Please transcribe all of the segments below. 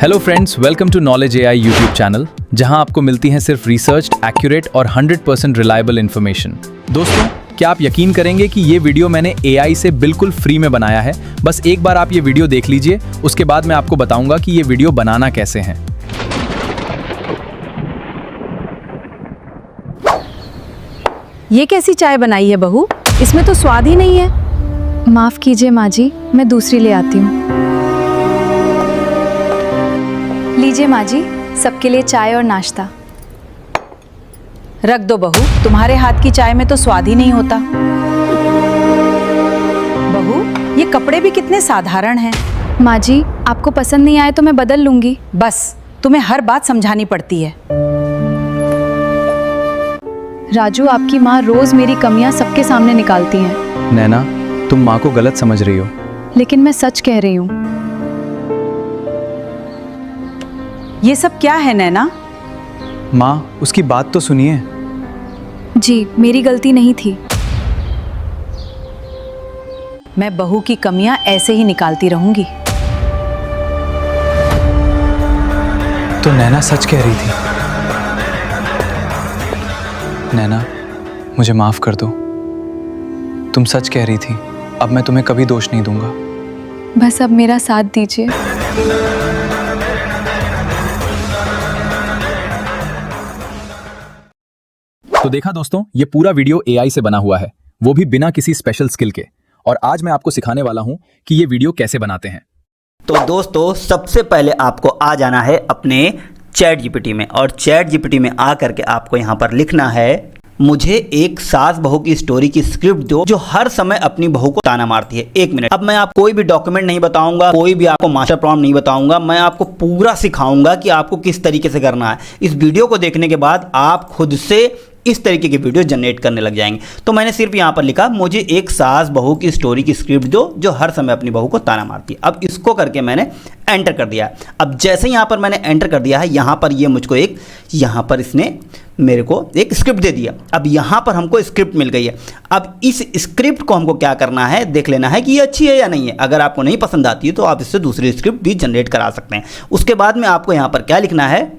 Hello friends, welcome to knowledge AI YouTube channel, जहां आपको मिलती हैं सिर्फ रिसर्च, एक्यूरेट और 100% रिलायबल इन्फॉर्मेशन। दोस्तों, क्या आप यकीन करेंगे कि ये वीडियो मैंने एआई से बिल्कुल फ्री में बनाया है। बस एक बार आप ये वीडियो देख लीजिए, उसके बाद मैं आपको बताऊंगा कि ये वीडियो बनाना कैसे है। ये कैसी चाय बनाई है बहू? इसमें तो स्वाद ही नहीं है। माफ कीजिए माँ जी, मैं दूसरी ले आती हूँ। लीजिए माँ जी, सबके लिए चाय और नाश्ता। रख दो बहू, तुम्हारे हाथ की चाय में तो स्वाद ही नहीं होता। बहू, ये कपड़े भी कितने साधारण हैं। माँ जी, आपको पसंद नहीं आए तो मैं बदल लूंगी। बस, तुम्हें हर बात समझानी पड़ती है। राजू, आपकी माँ रोज मेरी कमियां सबके सामने निकालती हैं। नैना, तुम माँ को गलत समझ रही हो। लेकिन मैं सच कह रही हूँ। ये सब क्या है नैना? माँ, उसकी बात तो सुनिए। जी, मेरी गलती नहीं थी। मैं बहू की कमियां ऐसे ही निकालती रहूंगी। तो नैना सच कह रही थी। नैना, मुझे माफ कर दो। तुम सच कह रही थी। अब मैं तुम्हें कभी दोष नहीं दूंगा। बस अब मेरा साथ दीजिए। तो देखा दोस्तों, ये पूरा वीडियो एआई से बना हुआ है, वो भी बिना किसी स्पेशल स्किल के। और आज मैं आपको सिखाने वाला हूं कि ये वीडियो कैसे बनाते हैं। तो दोस्तों, सबसे पहले आपको आ जाना है अपने चैट जीपीटी में, और चैट जीपीटी में आ करके आपको यहाँ पर लिखना है, मुझे एक सास बहू की स्टोरी की स्क्रिप्ट दो जो हर समय अपनी बहू को ताना मारती है। 1 मिनट। अब मैं आपको कोई भी डॉक्यूमेंट नहीं बताऊंगा, कोई भी आपको मास्टर प्रॉम्प्ट नहीं बताऊंगा, मैं आपको पूरा सिखाऊंगा कि आपको किस तरीके से करना है। इस वीडियो को देखने के बाद आप खुद से इस तरीके की वीडियो जनरेट करने लग जाएंगे। तो मैंने सिर्फ यहाँ पर लिखा, मुझे एक सास बहू की स्टोरी की स्क्रिप्ट दो जो हर समय अपनी बहू को ताना मारती है। अब इसको करके मैंने एंटर कर दिया। अब जैसे यहाँ पर मैंने एंटर कर दिया है, यहाँ पर ये मुझको एक, यहाँ पर इसने मेरे को एक स्क्रिप्ट दे दिया। अब यहाँ पर हमको स्क्रिप्ट मिल गई है। अब इस स्क्रिप्ट को हमको क्या करना है, देख लेना है कि ये अच्छी है या नहीं है। अगर आपको नहीं पसंद आती है तो आप इससे दूसरी स्क्रिप्ट भी जनरेट करा सकते हैं। उसके बाद में आपको यहाँ पर क्या लिखना है,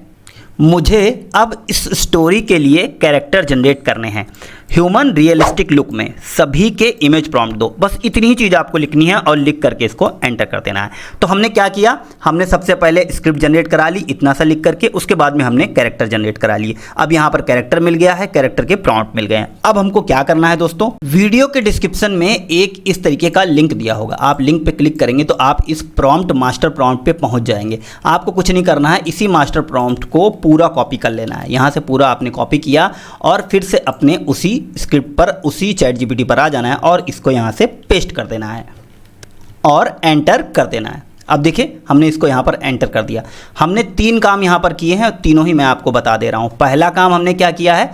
मुझे अब इस स्टोरी के लिए कैरेक्टर जनरेट करने हैं ह्यूमन रियलिस्टिक लुक में, सभी के इमेज प्रॉम्प्ट दो। बस इतनी ही चीज़ आपको लिखनी है और लिख करके इसको एंटर कर देना है। तो हमने क्या किया, हमने सबसे पहले स्क्रिप्ट जनरेट करा ली इतना सा लिख करके, उसके बाद में हमने कैरेक्टर जनरेट करा लिए। अब यहाँ पर कैरेक्टर मिल गया है, कैरेक्टर के प्रॉम्प्ट मिल गए हैं। अब हमको क्या करना है दोस्तों, वीडियो के डिस्क्रिप्शन में एक इस तरीके का लिंक दिया होगा। आप लिंक पे क्लिक करेंगे तो आप इस प्रॉम्प्ट मास्टर प्रॉम्प्ट पे पहुंच जाएंगे। आपको कुछ नहीं करना है, इसी मास्टर प्रॉम्प्ट को पूरा कॉपी कर लेना है। यहाँ से पूरा आपने कॉपी किया और फिर से अपने उसी स्क्रिप्ट पर, उसी चैट जीपीटी पर आ जाना है और इसको यहाँ से पेस्ट कर देना है और एंटर कर देना है। अब देखिए, हमने इसको यहाँ पर एंटर कर दिया। हमने 3 काम यहाँ पर किए हैं, तीनों ही मैं आपको बता दे रहा हूँ। पहला काम हमने क्या किया है,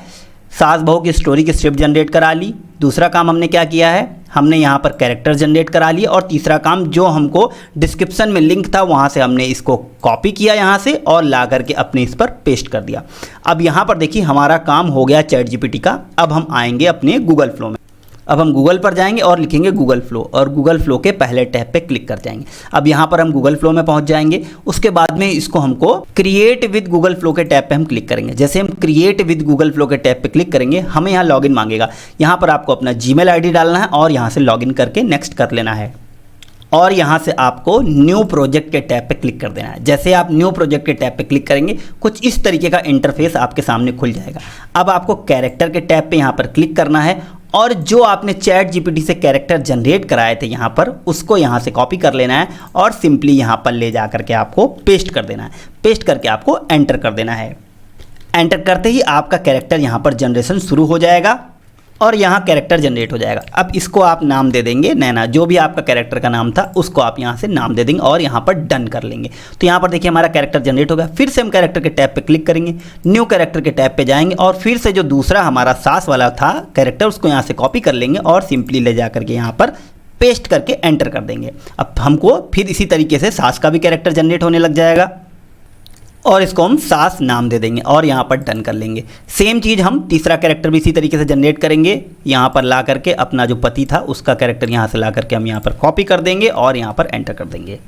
सास बहू की स्टोरी की स्क्रिप्ट जनरेट करा ली। दूसरा काम हमने क्या किया है, हमने यहाँ पर कैरेक्टर जनरेट करा लिए। और तीसरा काम, जो हमको डिस्क्रिप्शन में लिंक था वहाँ से हमने इसको कॉपी किया यहाँ से और ला करके अपने इस पर पेस्ट कर दिया। अब यहाँ पर देखिए, हमारा काम हो गया चैट जीपीटी का। अब हम आएंगे अपने गूगल फ्लो में। अब हम गूगल पर जाएंगे और लिखेंगे गूगल फ्लो, और गूगल फ्लो के पहले टैब पे क्लिक कर जाएंगे। अब यहाँ पर हम गूगल फ्लो में पहुँच जाएंगे। उसके बाद में इसको हमको क्रिएट विद गूगल फ्लो के टैब पे हम क्लिक करेंगे। जैसे हम क्रिएट विद गूगल फ्लो के टैब पे क्लिक करेंगे, हमें यहाँ लॉगिन मांगेगा। यहाँ पर आपको अपना जीमेल आईडी डालना है और यहाँ से लॉगिन करके नेक्स्ट कर लेना है। और यहाँ से आपको न्यू प्रोजेक्ट के टैब पे क्लिक कर देना है। जैसे आप न्यू प्रोजेक्ट के टैब पे क्लिक करेंगे, कुछ इस तरीके का इंटरफेस आपके सामने खुल जाएगा। अब आपको कैरेक्टर के टैब पे यहाँ पर क्लिक करना है और जो आपने चैट जीपीटी से कैरेक्टर जनरेट कराए थे यहाँ पर, उसको यहाँ से कॉपी कर लेना है और सिंपली यहाँ पर ले जा करके आपको पेस्ट कर देना है। पेस्ट करके आपको एंटर कर देना है। एंटर करते ही आपका कैरेक्टर यहाँ पर जनरेशन शुरू हो जाएगा और यहाँ कैरेक्टर जनरेट हो जाएगा। अब इसको आप नाम दे देंगे नैना, जो भी आपका कैरेक्टर का नाम था उसको आप यहाँ से नाम दे देंगे और यहाँ पर डन कर लेंगे। तो यहाँ पर देखिए, हमारा कैरेक्टर जनरेट हो गया। फिर से हम कैरेक्टर के टैब पे क्लिक करेंगे, न्यू कैरेक्टर के टैब पे जाएंगे और फिर से जो दूसरा हमारा सास वाला था कैरेक्टर, उसको यहाँ से कॉपी कर लेंगे और सिंपली ले जा करके यहाँ पर पेस्ट करके एंटर कर देंगे। अब हमको फिर इसी तरीके से सास का भी कैरेक्टर जनरेट होने लग जाएगा और इसको हम सास नाम दे देंगे और यहाँ पर डन कर लेंगे। सेम चीज़ हम तीसरा कैरेक्टर भी इसी तरीके से जनरेट करेंगे। यहाँ पर ला करके अपना जो पति था उसका कैरेक्टर यहाँ से ला करके हम यहाँ पर कॉपी कर देंगे और यहाँ पर एंटर कर देंगे।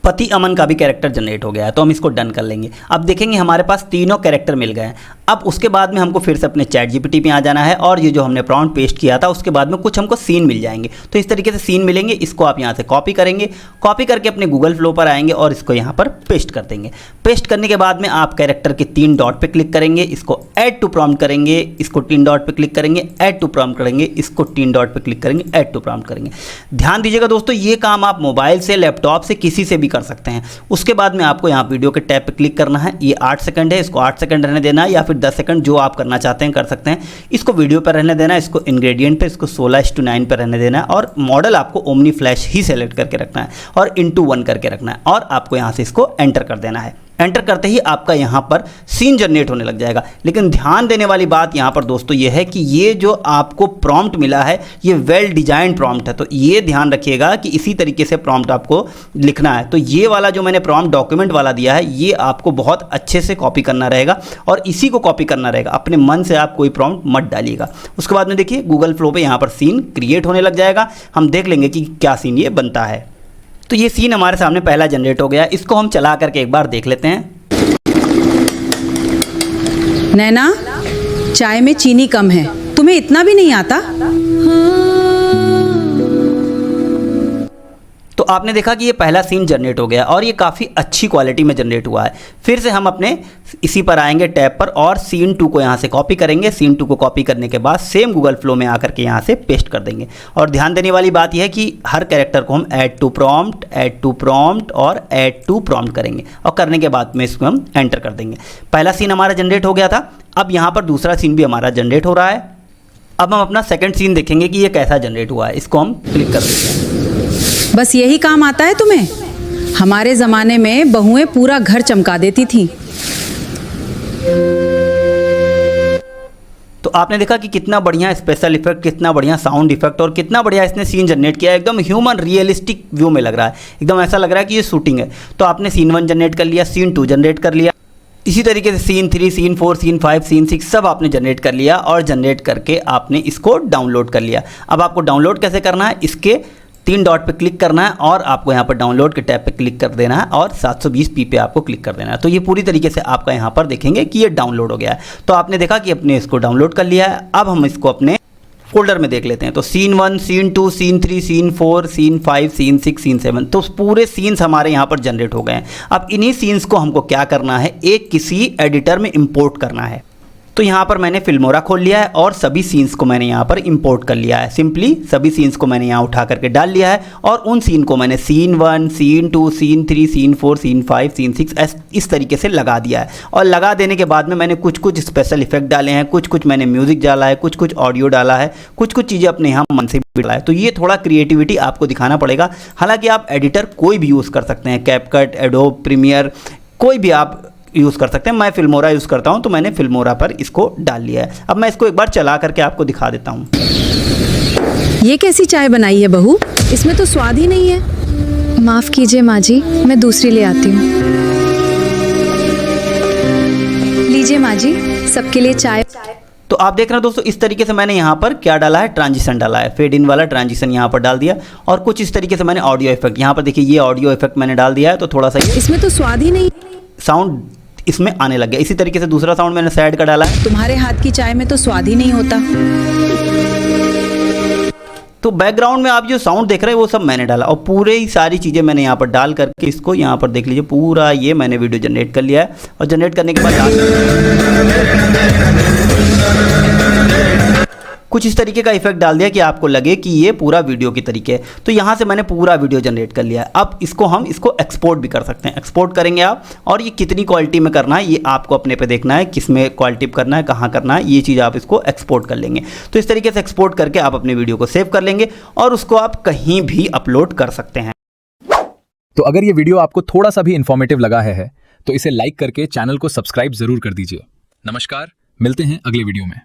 पति अमन का भी कैरेक्टर जनरेट हो गया है, तो हम इसको डन कर लेंगे। अब देखेंगे हमारे पास तीनों कैरेक्टर मिल गए हैं। अब उसके बाद में हमको फिर से अपने चैट जीपीटी पे आ जाना है और ये जो हमने प्रॉम्प्ट पेस्ट किया था उसके बाद में कुछ हमको सीन मिल जाएंगे। तो इस तरीके से सीन मिलेंगे, इसको आप यहाँ से कॉपी करेंगे, कॉपी करके अपने गूगल फ्लो पर आएंगे और इसको यहाँ पर पेस्ट कर देंगे। पेस्ट करने के बाद में आप कैरेक्टर के 3 डॉट पे क्लिक करेंगे, इसको ऐड टू प्रॉम्प्ट करेंगे, इसको 3 डॉट पे क्लिक करेंगे, ऐड टू प्रॉम्प्ट करेंगे, इसको 3 डॉट पे क्लिक करेंगे, ऐड टू प्रॉम्प्ट करेंगे। ध्यान दीजिएगा दोस्तों, ये काम आप मोबाइल से, लैपटॉप से, किसी से भी कर सकते हैं। उसके बाद में आपको यहाँ वीडियो के टैब पे क्लिक करना है। ये 8 सेकंड है, इसको 8 सेकंड रहने देना है या फिर 10 सेकंड, जो आप करना चाहते हैं कर सकते हैं। इसको वीडियो पर रहने देना है, इसको इंग्रेडिएंट पे, इसको 16:9 पर रहने देना है और मॉडल आपको ओमनी फ्लैश ही सेलेक्ट करके रखना है और इनटू 1 करके रखना है और आपको यहाँ से इसको एंटर कर देना है। एंटर करते ही आपका यहाँ पर सीन जनरेट होने लग जाएगा। लेकिन ध्यान देने वाली बात यहाँ पर दोस्तों ये है कि ये जो आपको प्रॉम्प्ट मिला है ये वेल डिजाइन प्रॉम्प्ट है, तो ये ध्यान रखिएगा कि इसी तरीके से प्रॉम्प्ट आपको लिखना है। तो ये वाला जो मैंने प्रॉम्प्ट डॉक्यूमेंट वाला दिया है ये आपको बहुत अच्छे से कॉपी करना रहेगा और इसी को कॉपी करना रहेगा। अपने मन से आप कोई प्रॉम्प्ट मत डालिएगा। उसके बाद में देखिए गूगल फ्लो पे यहाँ पर सीन क्रिएट होने लग जाएगा। हम देख लेंगे कि क्या सीन ये बनता है। तो ये सीन हमारे सामने पहला जनरेट हो गया, इसको हम चला करके एक बार देख लेते हैं। नैना, चाय में चीनी कम है, तुम्हें इतना भी नहीं आता? तो आपने देखा कि ये पहला सीन जनरेट हो गया और ये काफ़ी अच्छी क्वालिटी में जनरेट हुआ है। फिर से हम अपने इसी पर आएंगे टैब पर और सीन 2 को यहाँ से कॉपी करेंगे। सीन 2 को कॉपी करने के बाद सेम गूगल फ्लो में आकर के यहाँ से पेस्ट कर देंगे। और ध्यान देने वाली बात यह है कि हर कैरेक्टर को हम ऐड टू प्रॉम्प्ट और ऐड टू प्रॉम्प्ट करेंगे और करने के बाद में इसको हम एंटर कर देंगे। पहला सीन हमारा जनरेट हो गया था। अब यहाँ पर दूसरा सीन भी हमारा जनरेट हो रहा है। अब हम अपना सेकेंड सीन देखेंगे कि ये कैसा जनरेट हुआ है। इसको हम क्लिक कर देते हैं। बस यही काम आता है तुम्हें? हमारे ज़माने में बहुएं पूरा घर चमका देती थीं। तो आपने देखा कि कितना बढ़िया स्पेशल इफेक्ट, कितना बढ़िया साउंड इफेक्ट और कितना बढ़िया इसने सीन जनरेट किया है। एकदम ह्यूमन रियलिस्टिक व्यू में लग रहा है, एकदम ऐसा लग रहा है कि ये शूटिंग है। तो आपने सीन 1 जनरेट कर लिया, सीन 2 जनरेट कर लिया, इसी तरीके से सीन 3, सीन 4, सीन 5, सीन 6 सब आपने जनरेट कर लिया और जनरेट करके आपने इसको डाउनलोड कर लिया। अब आपको डाउनलोड कैसे करना है, इसके 3 डॉट पे क्लिक करना है और आपको यहाँ पर डाउनलोड के टैब पे क्लिक कर देना है और 720p पे आपको क्लिक कर देना है। तो ये पूरी तरीके से आपका यहाँ पर देखेंगे कि ये डाउनलोड हो गया है। तो आपने देखा कि अपने इसको डाउनलोड कर लिया है। अब हम इसको अपने फोल्डर में देख लेते हैं। तो scene 1, scene 2, scene 3, scene 4, scene 5, scene 6, scene 7, तो पूरे सीन्स हमारे यहाँ पर जनरेट हो गए हैं। अब इन्हीं सीन्स को हमको क्या करना है, एक किसी एडिटर में इंपोर्ट करना है। तो यहाँ पर मैंने फिल्मोरा खोल लिया है और सभी सीन्स को मैंने यहाँ पर इंपोर्ट कर लिया है। सिंपली सभी सीन्स को मैंने यहाँ उठा करके डाल लिया है और उन सीन को मैंने scene 1, scene 2, scene 3, scene 4, scene 5, scene 6 इस तरीके से लगा दिया है। और लगा देने के बाद में मैंने कुछ स्पेशल इफेक्ट डाले हैं, कुछ मैंने म्यूजिक डाला है, कुछ ऑडियो डाला है, कुछ चीज़ें अपने यहाँ मन से भी डाला है। तो ये थोड़ा क्रिएटिविटी आपको दिखाना पड़ेगा। हालाँकि आप एडिटर कोई भी यूज़ कर सकते हैं, कैपकट, एडोब प्रीमियर, कोई भी आप यूज़ कर सकते हैं। मैं फिल्मोरा यूज़ करता हूं तो मैंने फिल्मोरा पर इसको डाल लिया है। अब मैं इसको एक बार चला करके आपको दिखा देता हूं। ये कैसी चाय बनाई है बहू? इसमें तो स्वाद ही नहीं है। माफ़ कीजिए माँ जी, मैं दूसरी ले आती हूँ। लीजिए माँ जी, सबके लिए चाय। तो आप देख रहे हैं दोस्तों, इस तरीके से मैंने यहाँ पर क्या डाला है, ट्रांजिशन डाला है, फेड इन वाला ट्रांजिशन यहाँ पर डाल दिया और कुछ इस तरीके से मैंने ऑडियो इफेक्ट, यहाँ पर देखिए ये ऑडियो इफेक्ट मैंने डाल दिया है। तो थोड़ा सा इसमें तो स्वाद ही नहीं, साउंड इसमें आने लग गया। इसी तरीके से दूसरा साउंड मैंने साइड का डाला है। तुम्हारे हाथ की चाय में तो स्वाद ही नहीं होता। तो बैकग्राउंड में आप जो साउंड देख रहे हैं वो सब मैंने डाला और पूरे ही सारी चीज़ें मैंने यहाँ पर डाल करके इसको यहाँ पर देख लीजिए, पूरा ये मैंने वीडियो जनरेट कर लिया है। और जनरेट करने के बाद कुछ इस तरीके का इफेक्ट डाल दिया कि आपको लगे कि ये पूरा वीडियो की तरीके है। तो यहाँ से मैंने पूरा वीडियो जनरेट कर लिया है। अब इसको हम एक्सपोर्ट भी कर सकते हैं। एक्सपोर्ट करेंगे आप, और ये कितनी क्वालिटी में करना है ये आपको अपने पे देखना है, किस में क्वालिटी करना है, कहाँ करना है, ये चीज़ आप इसको एक्सपोर्ट कर लेंगे। तो इस तरीके से एक्सपोर्ट करके आप अपने वीडियो को सेव कर लेंगे और उसको आप कहीं भी अपलोड कर सकते हैं। तो अगर ये वीडियो आपको थोड़ा सा भी इंफॉर्मेटिव लगा है तो इसे लाइक करके चैनल को सब्सक्राइब जरूर कर दीजिए। नमस्कार, मिलते हैं अगले वीडियो में।